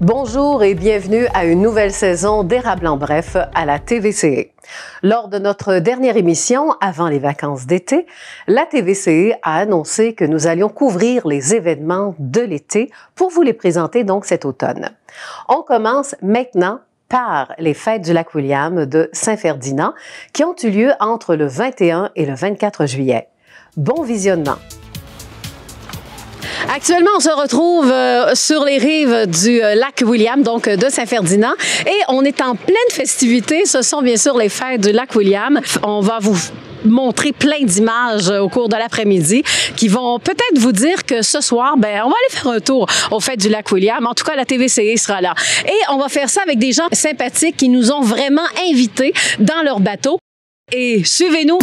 Bonjour et bienvenue à une nouvelle saison d'Érable en bref à la TVCE. Lors de notre dernière émission, avant les vacances d'été, la TVCE a annoncé que nous allions couvrir les événements de l'été pour vous les présenter donc cet automne. On commence maintenant par les fêtes du Lac-William de Saint-Ferdinand qui ont eu lieu entre le 21 et le 24 juillet. Bon visionnement! Actuellement, on se retrouve sur les rives du Lac-William, donc de Saint-Ferdinand, et on est en pleine festivité. Ce sont bien sûr les fêtes du Lac-William. On va vous montrer plein d'images au cours de l'après-midi qui vont peut-être vous dire que ce soir, on va aller faire un tour aux fêtes du Lac-William. En tout cas, la TVCE sera là. Et on va faire ça avec des gens sympathiques qui nous ont vraiment invités dans leur bateau. Et suivez-nous.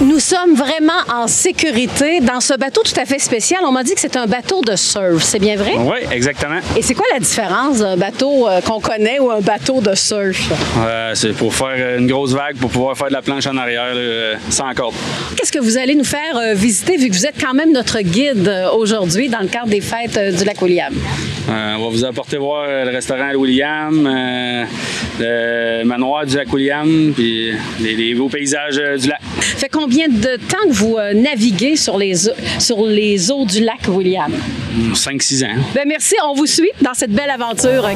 Nous sommes vraiment en sécurité dans ce bateau tout à fait spécial. On m'a dit que c'est un bateau de surf, c'est bien vrai? Oui, exactement. Et c'est quoi la différence d'un bateau qu'on connaît ou un bateau de surf? C'est pour faire une grosse vague, pour pouvoir faire de la planche en arrière sans corde. Qu'est-ce que vous allez nous faire visiter, vu que vous êtes quand même notre guide aujourd'hui dans le cadre des fêtes du Lac-William? On va vous apporter voir le restaurant William, le manoir du Lac-William, puis les beaux paysages du lac. Fait combien de temps que vous naviguez sur les eaux du Lac-William? 5-6 ans. Merci, on vous suit dans cette belle aventure.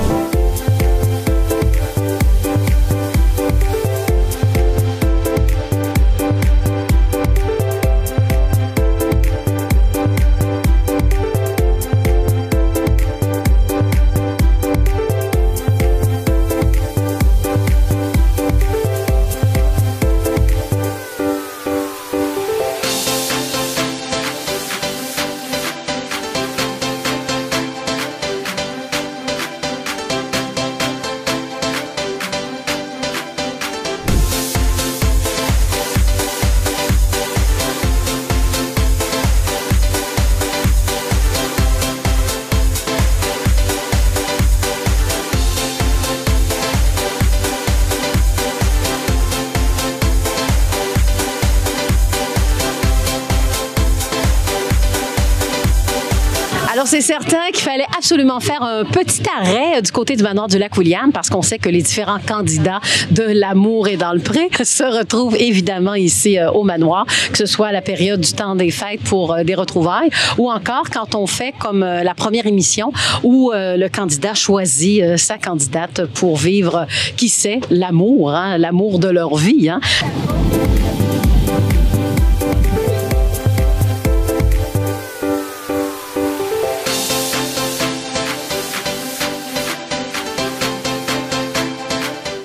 Alors, c'est certain qu'il fallait absolument faire un petit arrêt du côté du manoir du Lac-William parce qu'on sait que les différents candidats de l'amour et dans le pré se retrouvent évidemment ici au manoir, que ce soit à la période du temps des fêtes pour des retrouvailles ou encore quand on fait comme la première émission où le candidat choisit sa candidate pour vivre, qui sait, l'amour, hein, l'amour de leur vie. Hein.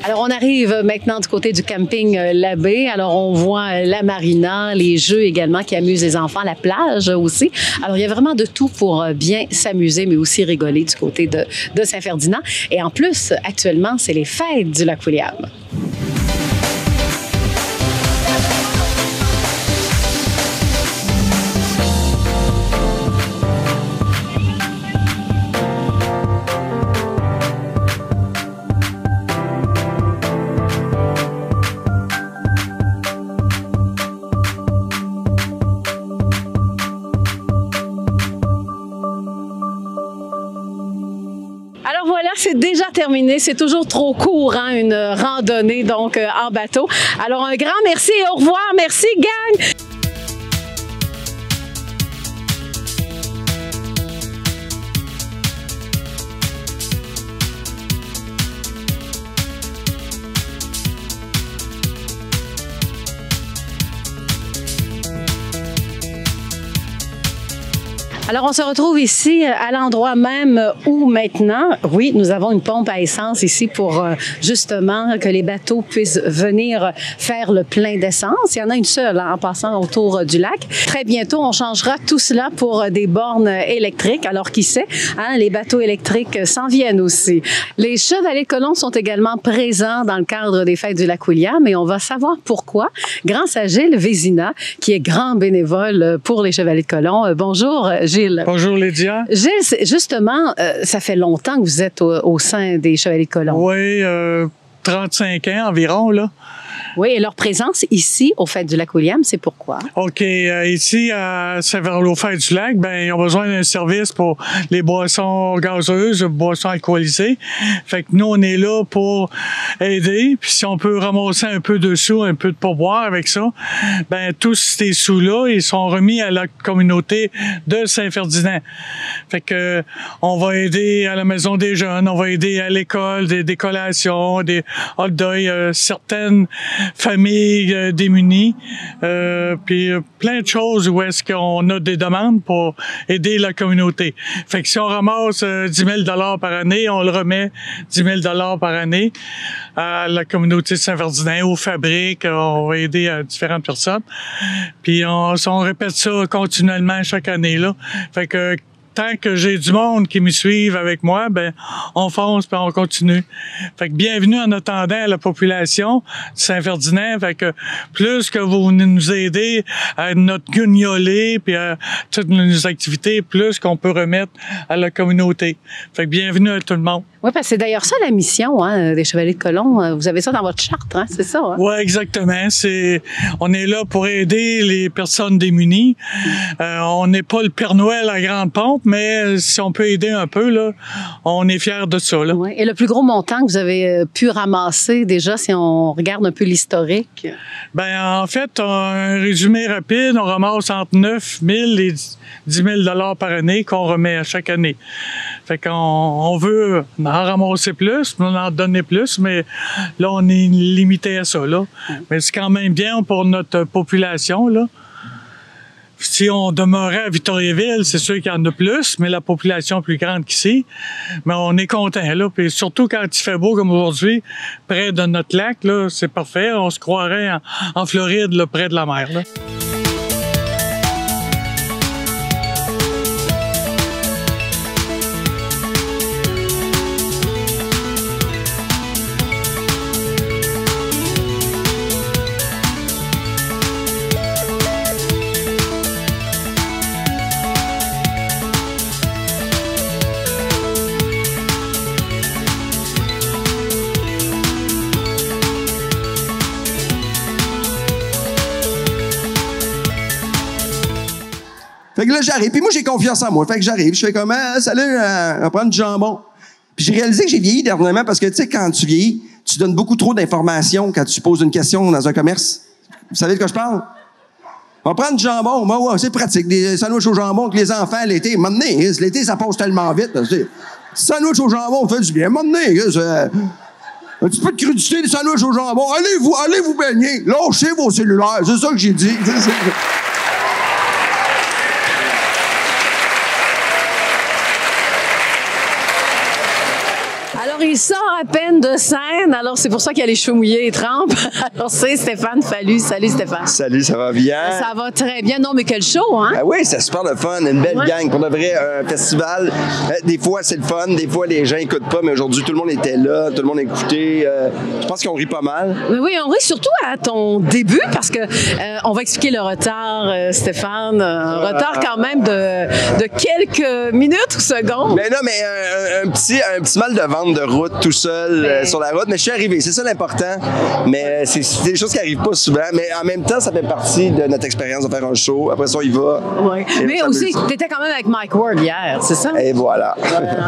Alors, on arrive maintenant du côté du camping L'Abbé. Alors, on voit la marina, les jeux également qui amusent les enfants, la plage aussi. Alors, il y a vraiment de tout pour bien s'amuser, mais aussi rigoler du côté de Saint-Ferdinand. Et en plus, actuellement, c'est les fêtes du Lac-William. Alors voilà, c'est déjà terminé. C'est toujours trop court, hein, une randonnée donc en bateau. Alors un grand merci et au revoir. Merci, gang! Alors, on se retrouve ici à l'endroit même où maintenant, oui, nous avons une pompe à essence ici pour justement que les bateaux puissent venir faire le plein d'essence. Il y en a une seule en passant autour du lac. Très bientôt, on changera tout cela pour des bornes électriques. Alors, qui sait, hein, les bateaux électriques s'en viennent aussi. Les Chevaliers de Colomb sont également présents dans le cadre des Fêtes du Lac-William et on va savoir pourquoi grâce à Gilles Vézina, qui est grand bénévole pour les Chevaliers de Colomb. Bonjour, Gilles. Bonjour, Lydia. Gilles, justement, ça fait longtemps que vous êtes au sein des Chevaliers de Colomb. Oui, 35 ans environ, là. Oui, et leur présence ici, au Fêtes du Lac-William, c'est pourquoi? OK. Ici, à Saint-Vérolles-au-Fêtes-du-Lac, ben, on a besoin d'un service pour les boissons gazeuses, boissons alcoolisées. Fait que nous, on est là pour aider. Puis si on peut ramasser un peu de sous, un peu de pourboire avec ça, ben, tous ces sous-là, ils sont remis à la communauté de Saint-Ferdinand. Fait que, on va aider à la Maison des Jeunes, on va aider à l'école, des collations, des hot dogs, certaines familles démunies, puis plein de choses où est-ce qu'on a des demandes pour aider la communauté. Fait que si on ramasse 10 000 $ par année, on le remet 10 000 $ par année à la communauté de Saint-Ferdinand, aux fabriques, on va aider à différentes personnes. Puis on répète ça continuellement chaque année, là. Fait que tant que j'ai du monde qui me suivent avec moi, ben on fonce puis on continue. Fait que bienvenue en attendant à la population de Saint-Ferdinand. Fait que plus que vous nous aidez à notre guignolée puis à toutes nos activités, plus qu'on peut remettre à la communauté. Fait que bienvenue à tout le monde. Oui, parce que c'est d'ailleurs ça la mission hein, des Chevaliers de Colomb. Vous avez ça dans votre charte, hein, c'est ça? Hein? Oui, exactement. On est là pour aider les personnes démunies. On n'est pas le Père Noël à grande pompe, mais si on peut aider un peu, là, on est fiers de ça. Là. Oui. Et le plus gros montant que vous avez pu ramasser déjà, si on regarde un peu l'historique? Ben en fait, un résumé rapide, on ramasse entre 9 000 et 10 000 $ par année qu'on remet à chaque année. Fait qu'on veut en ramasser plus, en donner plus, mais là, on est limité à ça. Là. Mais c'est quand même bien pour notre population. Là. Si on demeurait à Victoriaville, c'est sûr qu'il y en a plus, mais la population est plus grande qu'ici. Mais on est content, là. Puis surtout quand il fait beau comme aujourd'hui, près de notre lac, là, c'est parfait. On se croirait en Floride, là, près de la mer, là. Fait que là, j'arrive. Puis moi, j'ai confiance en moi. Fait que j'arrive. Je fais comme, salut, on va prendre du jambon. Puis j'ai réalisé que j'ai vieilli dernièrement parce que, tu sais, quand tu vieillis, tu donnes beaucoup trop d'informations quand tu poses une question dans un commerce. Vous savez de quoi je parle? On va prendre du jambon. Ben ouais, c'est pratique. Des sandwichs au jambon avec les enfants l'été. Maintenant, l'été, ça passe tellement vite. Sandwich au jambon, on fait du bien. Maintenant, un petit peu de crudité, des sandwichs au jambon. Allez vous baigner. Lâchez vos cellulaires. C'est ça que j'ai dit. Alors, il sort à peine de scène. Alors, c'est pour ça qu'il a les cheveux mouillés et trempes. Alors, c'est Stéphane Fallu. Salut, Stéphane. Salut, ça va bien? Ça va très bien. Non, mais quel show, hein? Ah oui, c'est super le fun. Une belle gang. Pour de vrai, un festival. Des fois, c'est le fun. Des fois, les gens n'écoutent pas. Mais aujourd'hui, tout le monde était là. Tout le monde écoutait. Je pense qu'on rit pas mal. Mais oui, on rit surtout à ton début parce que on va expliquer le retard, Stéphane. Un retard quand même de quelques minutes ou secondes. Mais non, mais un petit mal de ventre de route tout seul sur la route. Mais je suis arrivé. C'est ça l'important. Mais c'est des choses qui n'arrivent pas souvent. Mais en même temps, ça fait partie de notre expérience de faire un show. Après ça, on y va. Oui. Mais aussi, tu étais quand même avec Mike Ward hier, c'est ça? Et voilà.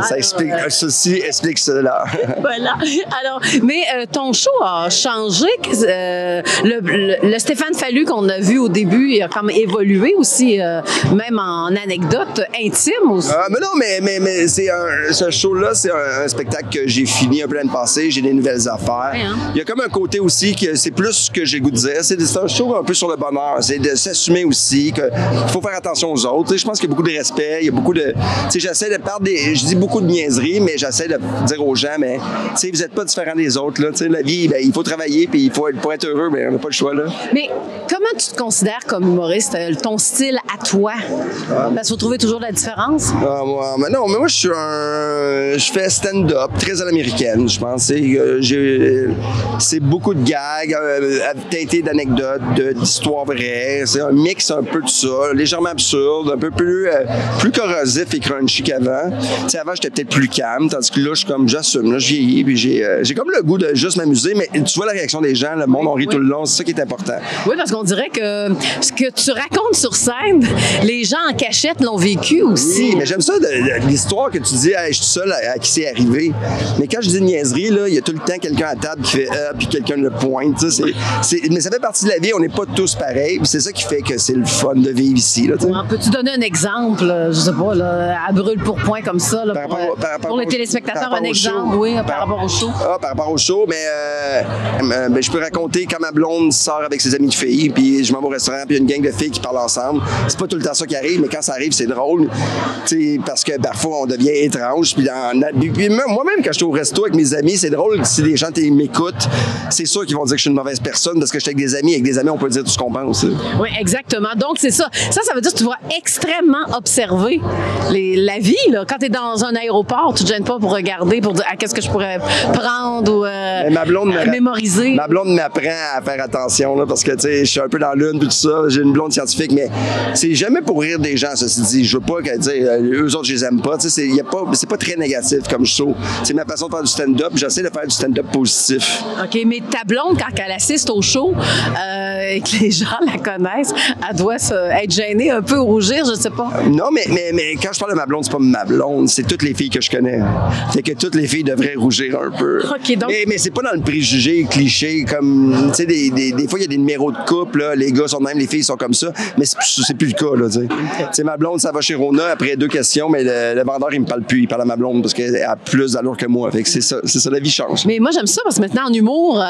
Ça explique. Ceci explique cela. Voilà. Alors, mais ton show a changé. Le Stéphane Fallu qu'on a vu au début, il a quand même évolué aussi, même en anecdote intime aussi. Mais non, mais ce show-là, c'est un spectacle que j'ai fini peu l'année passée, j'ai des nouvelles affaires. Ouais, hein? Il y a comme un côté aussi que c'est plus ce que j'ai le goût de dire. C'est un show un peu sur le bonheur. C'est de s'assumer aussi, qu'il faut faire attention aux autres. Je pense qu'il y a beaucoup de respect, il y a beaucoup de... J'essaie de parler je dis beaucoup de niaiseries, mais j'essaie de dire aux gens, mais vous n'êtes pas différents des autres. Là. La vie, ben, il faut travailler, puis pour être heureux, ben, on n'a pas le choix. Là. Mais comment tu te considères comme humoriste, ton style à toi? Parce qu'il faut trouver toujours de la différence. Moi, je fais stand-up, très à l'américaine, je pense. C'est beaucoup de gags, teinté d'anecdotes, d'histoires vraies. C'est un mix un peu de ça, légèrement absurde, un peu plus corrosif et crunchy qu'avant. Avant, j'étais peut-être plus calme, tandis que là, j'assume, là, je vieillis, puis j'ai comme le goût de juste m'amuser, mais tu vois la réaction des gens, le monde, on rit tout le long, c'est ça qui est important. Oui, parce qu'on dirait que ce que tu racontes sur scène, les gens en cachette l'ont vécu aussi. Oui, mais j'aime ça, l'histoire que tu dis, hey, je suis seul à qui c'est arrivé. Mais quand je dis niaiserie, il y a tout le temps quelqu'un à table qui fait puis quelqu'un le pointe. Mais ça fait partie de la vie, on n'est pas tous pareils, puis c'est ça qui fait que c'est le fun de vivre ici. Là, peux-tu donner un exemple, je sais pas, là, à brûle pour point comme ça, là, pour les téléspectateurs, un exemple, oui, par rapport au show? Par rapport au show, mais je peux raconter quand ma blonde sort avec ses amis de filles, puis je m'en vais au restaurant, puis il y a une gang de filles qui parlent ensemble. C'est pas tout le temps ça qui arrive, mais quand ça arrive, c'est drôle, parce que parfois, on devient étrange. Puis moi-même, quand je suis au resto avec mes amis, c'est drôle si des gens m'écoutent, c'est sûr qu'ils vont dire que je suis une mauvaise personne parce que je suis avec des amis. Avec des amis, on peut dire tout ce qu'on pense. Oui, exactement. Donc, c'est ça. Ça veut dire que tu vas extrêmement observer la vie. Là. Quand tu es dans un aéroport, tu te gênes pas pour regarder, pour dire qu'est-ce que je pourrais prendre ou mémoriser. Ma blonde m'apprend à faire attention là, parce que je suis un peu dans l'une, puis tout ça. J'ai une blonde scientifique, mais c'est jamais pour rire des gens, ceci dit. Je veux pas qu'elle dise eux autres, je les aime pas. C'est pas très négatif comme show. C'est ma façon de faire du stand-up. J'essaie de faire du stand-up positif. OK, mais ta blonde, quand elle assiste au show et que les gens la connaissent, elle doit être gênée un peu ou rougir, je sais pas. Non, mais quand je parle de ma blonde, c'est pas ma blonde, c'est toutes les filles que je connais. Fait que toutes les filles devraient rougir un peu. OK, donc... Mais c'est pas dans le préjugé cliché, comme, tu sais, des fois, il y a des numéros de couple, là, les gars sont de même, les filles sont comme ça, mais c'est plus le cas, là, tu sais. Tu sais, ma blonde, ça va chez Rona, après 2 questions, mais le vendeur, il me parle plus, il parle à ma blonde parce qu'elle a plus d'allure que moi. Fait que c'est ça, la vie change. Mais moi, j'aime ça parce que maintenant, en humour,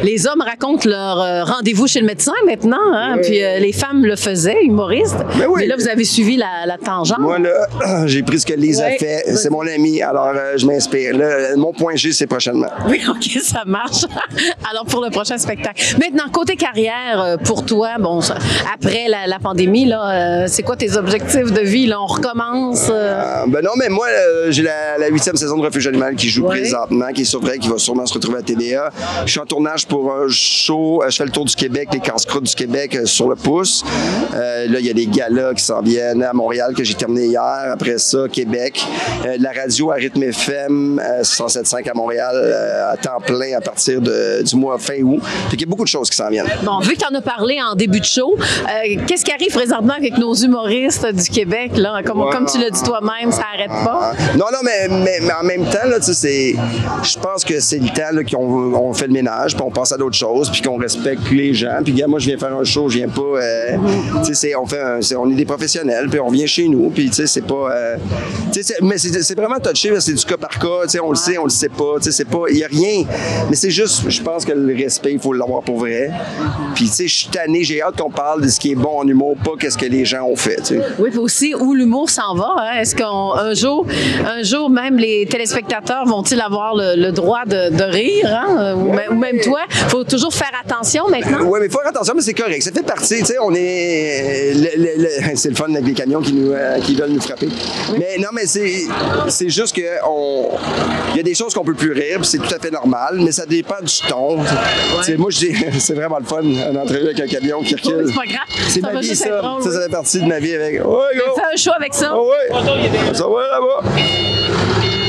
les hommes racontent leur rendez-vous chez le médecin maintenant, hein, oui. Puis les femmes le faisaient, humoristes. Mais là, vous avez suivi la tangente. Moi, là, j'ai pris ce que Lise a fait. C'est mon ami, alors je m'inspire. Là, mon point G, c'est prochainement. Oui, OK, ça marche. Alors, pour le prochain spectacle. Maintenant, côté carrière, pour toi, bon, après la pandémie, là, c'est quoi tes objectifs de vie? Là, on recommence? Non, mais moi, j'ai la 8e saison de Refuge Animal qui joue présentement, qui est sur vrai, qui va sûrement se retrouver à TVA. Je suis en tournage pour un show. Je fais le tour du Québec, les casse-croûtes du Québec sur le pouce. Là, il y a des galas qui s'en viennent à Montréal que j'ai terminé hier. Après ça, Québec. La radio à Rythme FM 107.5 à Montréal à temps plein à partir du mois fin août. Fait qu'il y a beaucoup de choses qui s'en viennent. Bon, vu que tu en as parlé en début de show, qu'est-ce qui arrive présentement avec nos humoristes du Québec? Là? Comme tu l'as dit toi-même, ça n'arrête pas. Non, mais en même temps, là, je pense que c'est le temps là, qu'on fait le ménage, puis on passe à d'autres choses, puis qu'on respecte les gens. Puis moi, je viens faire un show, je viens pas... on est des professionnels, puis on vient chez nous, puis c'est pas... mais c'est vraiment touché, c'est du cas par cas, on le sait, on le sait pas, il n'y a rien. Mais c'est juste, je pense que le respect, il faut l'avoir pour vrai. Puis, je suis tanné, j'ai hâte qu'on parle de ce qui est bon en humour, pas qu'est-ce que les gens ont fait, t'sais. Oui, puis aussi, où l'humour s'en va, hein? Est-ce qu'un jour, même les téléspectateurs vont-ils avoir le droit de rire, hein? Ou même toi? Il faut toujours faire attention maintenant. Oui, mais il faut faire attention, mais c'est correct. Ça fait partie, on est... c'est le fun avec les camions qui veulent nous frapper. Oui. Mais non, mais c'est juste que il y a des choses qu'on peut plus rire, puis c'est tout à fait normal, mais ça dépend du ton. Ouais. Moi, je dis, c'est vraiment le fun, une entrevue avec un camion qui recule. C'est pas grave. C'est ma vie, ça. Drôle, ça fait partie de ma vie avec... Fais un show avec ça. Oh, oui. Ça va là-bas.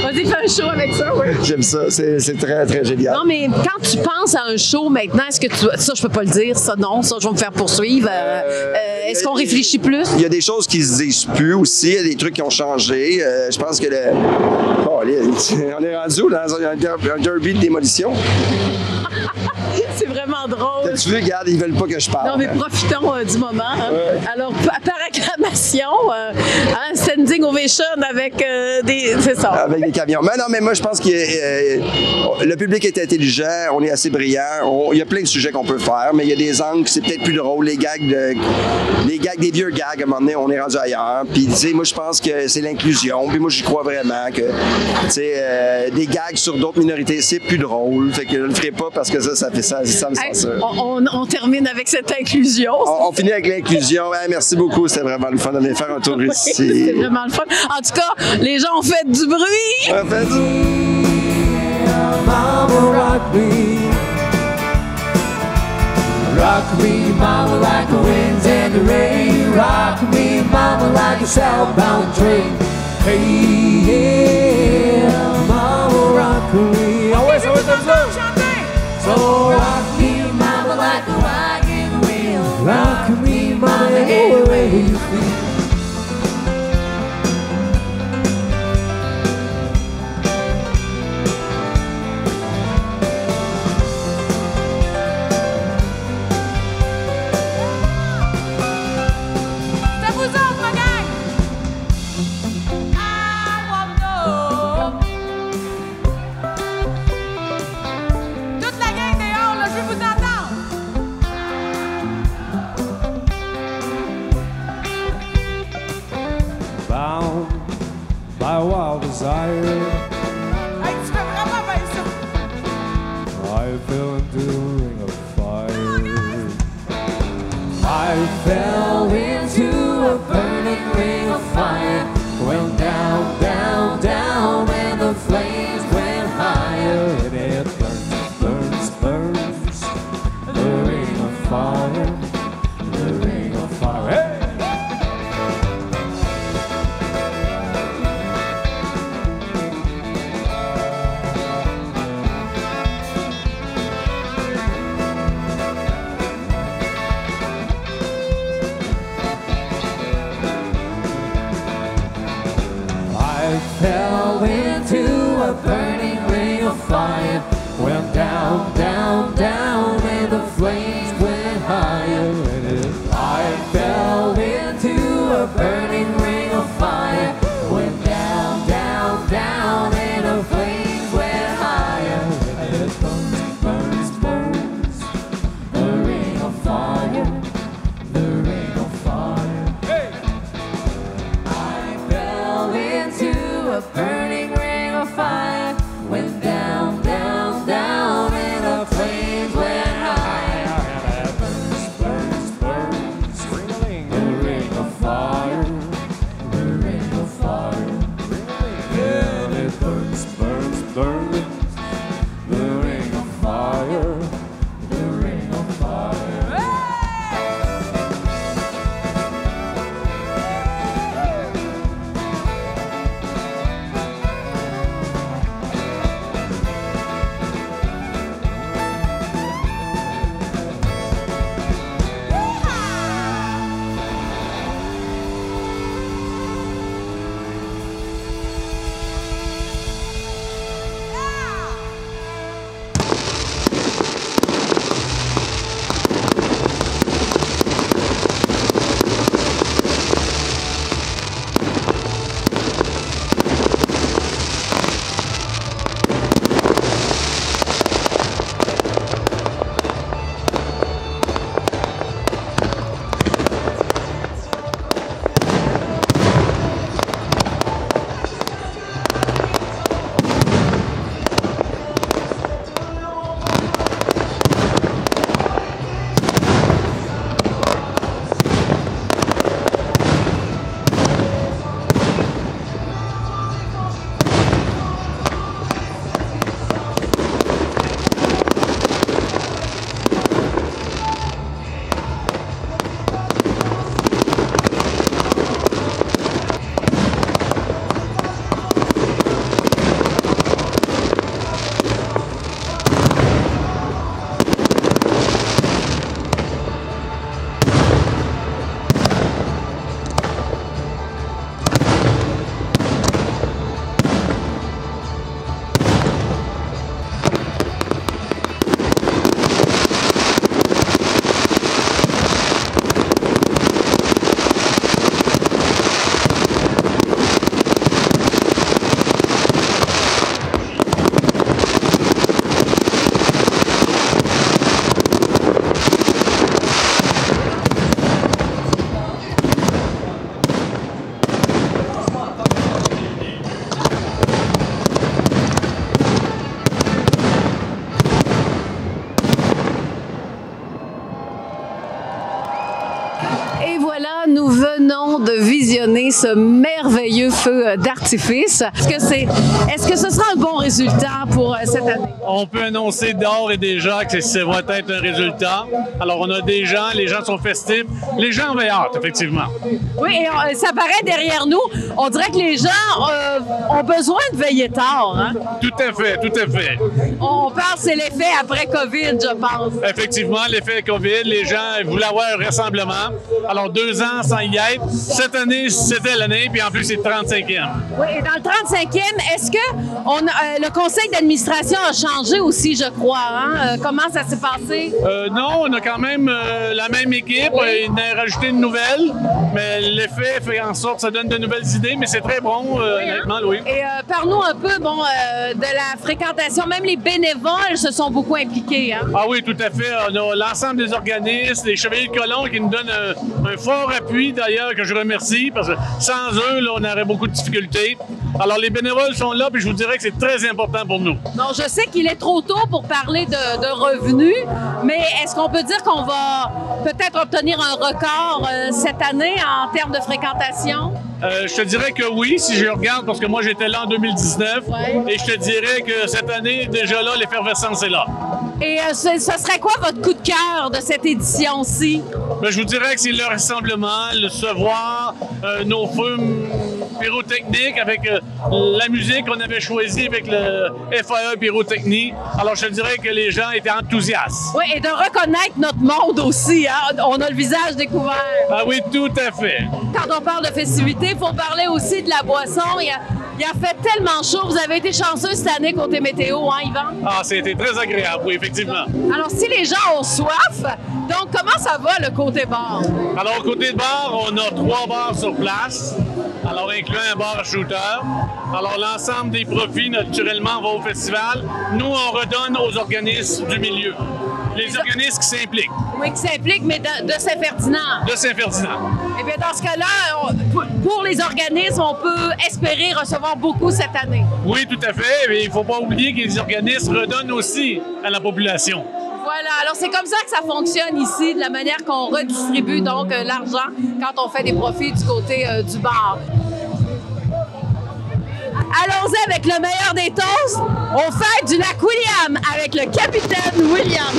Vas-y, fais un show avec ça, oui. J'aime ça, c'est très, très génial. Non, mais quand tu penses à un show maintenant, est-ce que ça, je peux pas le dire, ça, non, ça, je vais me faire poursuivre. Est-ce qu'on réfléchit plus? Il y a des choses qui se disent plus aussi, il y a des trucs qui ont changé. Je pense que on est rendu dans un derby de démolition. C'est vraiment drôle. Tu veux, regarde, ils veulent pas que je parle. Non, mais profitons du moment. Hein. Ouais. Alors, par acclamation, c'est standing ovation avec des... C'est ça. Avec des camions. Mais non, mais moi, je pense que le public est intelligent, on est assez brillant. Il y a plein de sujets qu'on peut faire, mais il y a des angles que c'est peut-être plus drôle. Les gags, des vieux gags, à un moment donné, on est rendu ailleurs. Puis, tu sais, moi, je pense que c'est l'inclusion. Puis moi, j'y crois vraiment que, tu sais, des gags sur d'autres minorités, c'est plus drôle. Fait que je le ferai pas parce que ça me censure. On termine avec cette inclusion. On finit avec l'inclusion. Hey, merci beaucoup. C'était vraiment le fun de venir faire un tour ici. C'était vraiment le fun. En tout cas, les gens ont fait du bruit. On fait du... Mama, rock me. Rock me, mama, like the winds and the rain. Rock me, mama, like a southbound train. Hey, yeah, mama, rock me. Always, always, always. So rock me, mama, like a wagon wheel. Rock me, mama, any way you feel. Wild desire. I fell into a ring of fire. I fell into a burning ring of fire. Went down, down, down, and the flames went higher. And it burns, burns, burns. The ring of fire. The ring of fire. Hey! Fell into a burning ring of fire. Went down, down, down, and the flames went higher. I fell into a burning ring of fire. Went down, down, down, and the flames went higher. And it burns, burns, burns. The ring of fire. The ring of fire. Hey! I fell into a burning ring of fire. Went down, down, là, nous venons de visionner ce merveilleux feu d'artifice. Est-ce que ce sera un bon résultat pour cette année? On peut annoncer d'ores et déjà que ça va être un résultat. Alors, on a des gens, les gens sont festifs. Les gens ont hâte, effectivement. Oui, et ça paraît derrière nous. On dirait que les gens ont besoin de veiller tard. Hein? Tout à fait, tout à fait. On parle, c'est l'effet après COVID, je pense. Effectivement, l'effet COVID, les gens voulaient avoir un rassemblement. Alors, 2 ans sans y être. Cette année, c'était l'année, puis en plus, c'est le 35e. Oui, et dans le 35e, est-ce que le conseil d'administration a changé aussi, je crois? Hein? Comment ça s'est passé? Non, on a quand même la même équipe. Oui. Il a rajouté une nouvelle, mais l'effet fait en sorte que ça donne de nouvelles idées, mais c'est très bon, honnêtement, Louis. Et parle-nous un peu de la fréquentation. Même les bénévoles se sont beaucoup impliqués. Hein? Ah oui, tout à fait. On a l'ensemble des organismes, les Chevaliers de Colomb qui nous donnent un fort appui, d'ailleurs, que je remercie, parce que sans eux, là, on aurait beaucoup de difficultés. Alors, les bénévoles sont là, puis je vous dirais que c'est très important pour nous. Non, je sais qu'il est trop tôt pour parler de revenus, mais est-ce qu'on peut dire qu'on va peut-être obtenir un record cette année en termes de fréquentation? Je te dirais que oui, si je regarde, parce que moi, j'étais là en 2019, et je te dirais que cette année, déjà là, l'effervescence est là. Et ce serait quoi votre coup de cœur de cette édition-ci? Ben, je vous dirais que c'est le rassemblement, le se voir, nos feux pyrotechniques avec la musique qu'on avait choisie avec le FAE Pyrotechnie. Alors, je te dirais que les gens étaient enthousiastes. Oui, et de reconnaître notre monde aussi. Hein? On a le visage découvert. Ah oui, tout à fait. Quand on parle de festivités, il faut parler aussi de la boisson. Il a fait tellement chaud. Vous avez été chanceux cette année côté météo, hein, Yvan? Ah, c'était très agréable, oui, effectivement. Alors, si les gens ont soif, donc comment ça va le côté bar? Alors, au côté de bar, on a 3 bars sur place. Alors, incluant un bar à shooter. Alors, l'ensemble des profits, naturellement, va au festival. Nous, on redonne aux organismes du milieu. Les organismes qui s'impliquent. Oui, qui s'impliquent, mais de Saint-Ferdinand. De Saint-Ferdinand. Eh bien, dans ce cas-là, pour les organismes, on peut espérer recevoir beaucoup cette année. Oui, tout à fait. Mais il ne faut pas oublier que les organismes redonnent aussi à la population. Voilà. Alors, c'est comme ça que ça fonctionne ici, de la manière qu'on redistribue donc l'argent quand on fait des profits du côté du bar. Allons-y avec le meilleur des toasts. On fête du lac William avec le capitaine William.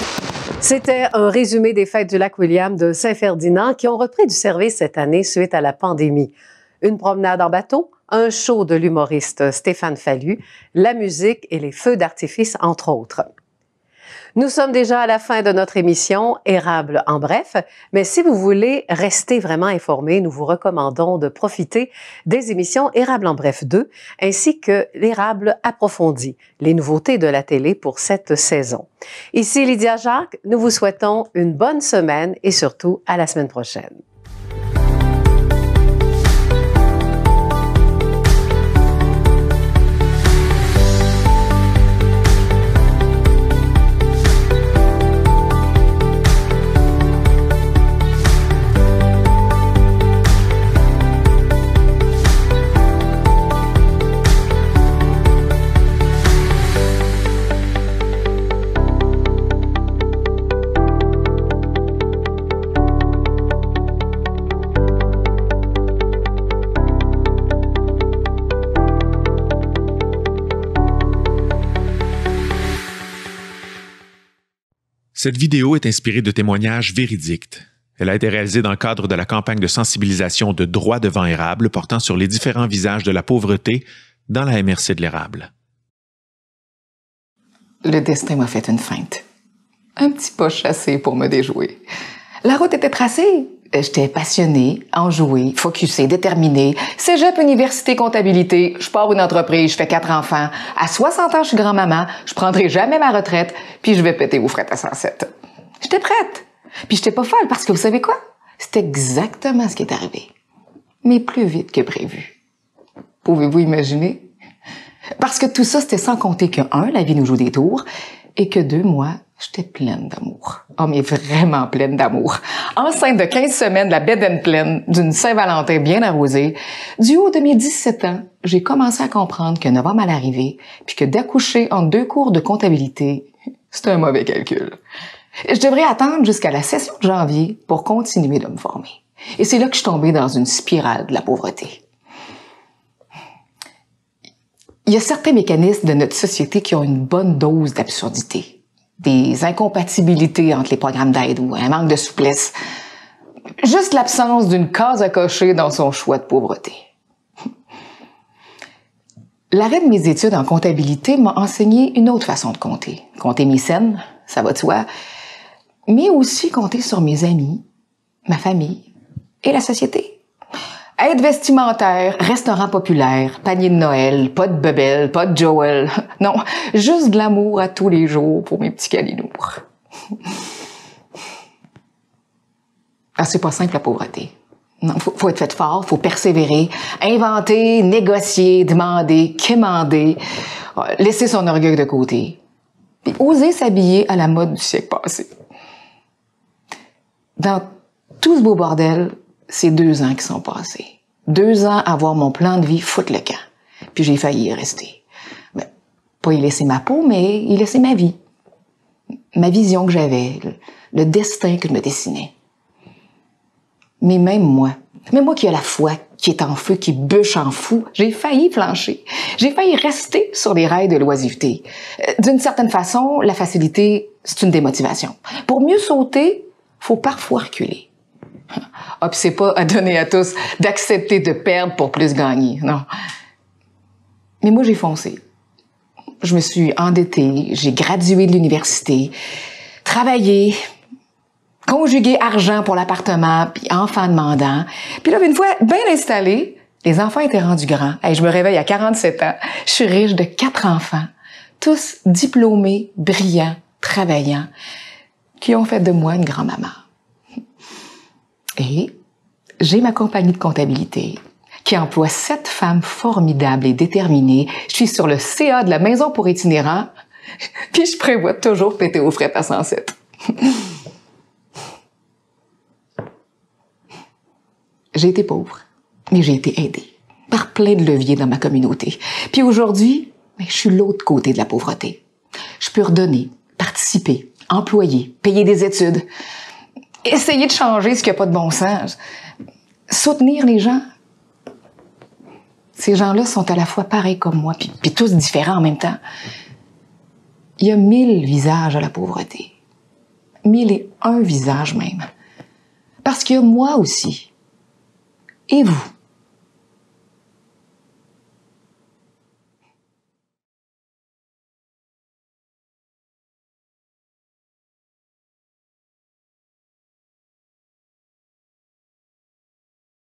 C'était un résumé des fêtes du lac William de Saint-Ferdinand qui ont repris du service cette année suite à la pandémie. Une promenade en bateau, un show de l'humoriste Stéphane Fallu, la musique et les feux d'artifice, entre autres. Nous sommes déjà à la fin de notre émission Érable en bref, mais si vous voulez rester vraiment informé, nous vous recommandons de profiter des émissions Érable en bref 2 ainsi que l'Érable approfondi, les nouveautés de la télé pour cette saison. Ici Lydia Jacques, nous vous souhaitons une bonne semaine et surtout à la semaine prochaine. Cette vidéo est inspirée de témoignages véridiques. Elle a été réalisée dans le cadre de la campagne de sensibilisation de Droit devant érable portant sur les différents visages de la pauvreté dans la MRC de l'érable. Le destin m'a fait une feinte. Un petit pas chassé pour me déjouer. La route était tracée. J'étais passionnée, enjouée, focusée, déterminée. Cégep, université, comptabilité. Je pars une entreprise, je fais 4 enfants. À 60 ans, je suis grand-maman. Je prendrai jamais ma retraite. Puis je vais péter aux frettes à 107. J'étais prête. Puis j'étais pas folle parce que vous savez quoi? C'était exactement ce qui est arrivé. Mais plus vite que prévu. Pouvez-vous imaginer? Parce que tout ça, c'était sans compter que 1, la vie nous joue des tours, et que 2, moi, j'étais pleine d'amour. Oh, mais vraiment pleine d'amour. Enceinte de 15 semaines, la bedaine pleine, d'une Saint-Valentin bien arrosée, du haut de mes 17 ans, j'ai commencé à comprendre que novembre allait arriver, puis que d'accoucher en 2 cours de comptabilité, c'était un mauvais calcul. Je devrais attendre jusqu'à la session de janvier pour continuer de me former. Et c'est là que je suis tombée dans une spirale de la pauvreté. Il y a certains mécanismes de notre société qui ont une bonne dose d'absurdité. Des incompatibilités entre les programmes d'aide ou un manque de souplesse. Juste l'absence d'une case à cocher dans son choix de pauvreté. L'arrêt de mes études en comptabilité m'a enseigné une autre façon de compter. Compter mes scènes, ça va de soi, mais aussi compter sur mes amis, ma famille et la société. Aide vestimentaire, restaurant populaire, panier de Noël, pas de bebelle, pas de Joël. Non, juste de l'amour à tous les jours pour mes petits calinours. Ah, c'est pas simple la pauvreté. Non, faut être fait fort, faut persévérer, inventer, négocier, demander, quémander, laisser son orgueil de côté, puis oser s'habiller à la mode du siècle passé. Dans tout ce beau bordel, c'est 2 ans qui sont passés. 2 ans à voir mon plan de vie foutre le camp. Puis j'ai failli y rester. Ben, pas y laisser ma peau, mais y laisser ma vie. Ma vision que j'avais, le destin que je me dessinais. Mais même moi qui a la foi, qui est en feu, qui bûche en fou, j'ai failli flancher. J'ai failli rester sur les rails de l'oisiveté. D'une certaine façon, la facilité, c'est une démotivation. Pour mieux sauter, faut parfois reculer. Ah, puis c'est pas à donner à tous d'accepter de perdre pour plus gagner, non. Mais moi, j'ai foncé. Je me suis endettée, j'ai gradué de l'université, travaillé, conjugué argent pour l'appartement, puis enfant demandant. Puis là, une fois bien installée, les enfants étaient rendus grands. Hey, je me réveille à 47 ans. Je suis riche de 4 enfants, tous diplômés, brillants, travaillants, qui ont fait de moi une grand-maman. Et j'ai ma compagnie de comptabilité qui emploie 7 femmes formidables et déterminées. Je suis sur le CA de la maison pour itinérants, puis je prévois toujours péter aux frais à 107. J'ai été pauvre, mais j'ai été aidée par plein de leviers dans ma communauté. Puis aujourd'hui, je suis l'autre côté de la pauvreté. Je peux redonner, participer, employer, payer des études, essayer de changer ce qui n'a pas de bon sens, soutenir les gens. Ces gens-là sont à la fois pareils comme moi, puis tous différents en même temps. Il y a 1000 visages à la pauvreté. 1001 visages même. Parce qu'il y a moi aussi. Et vous.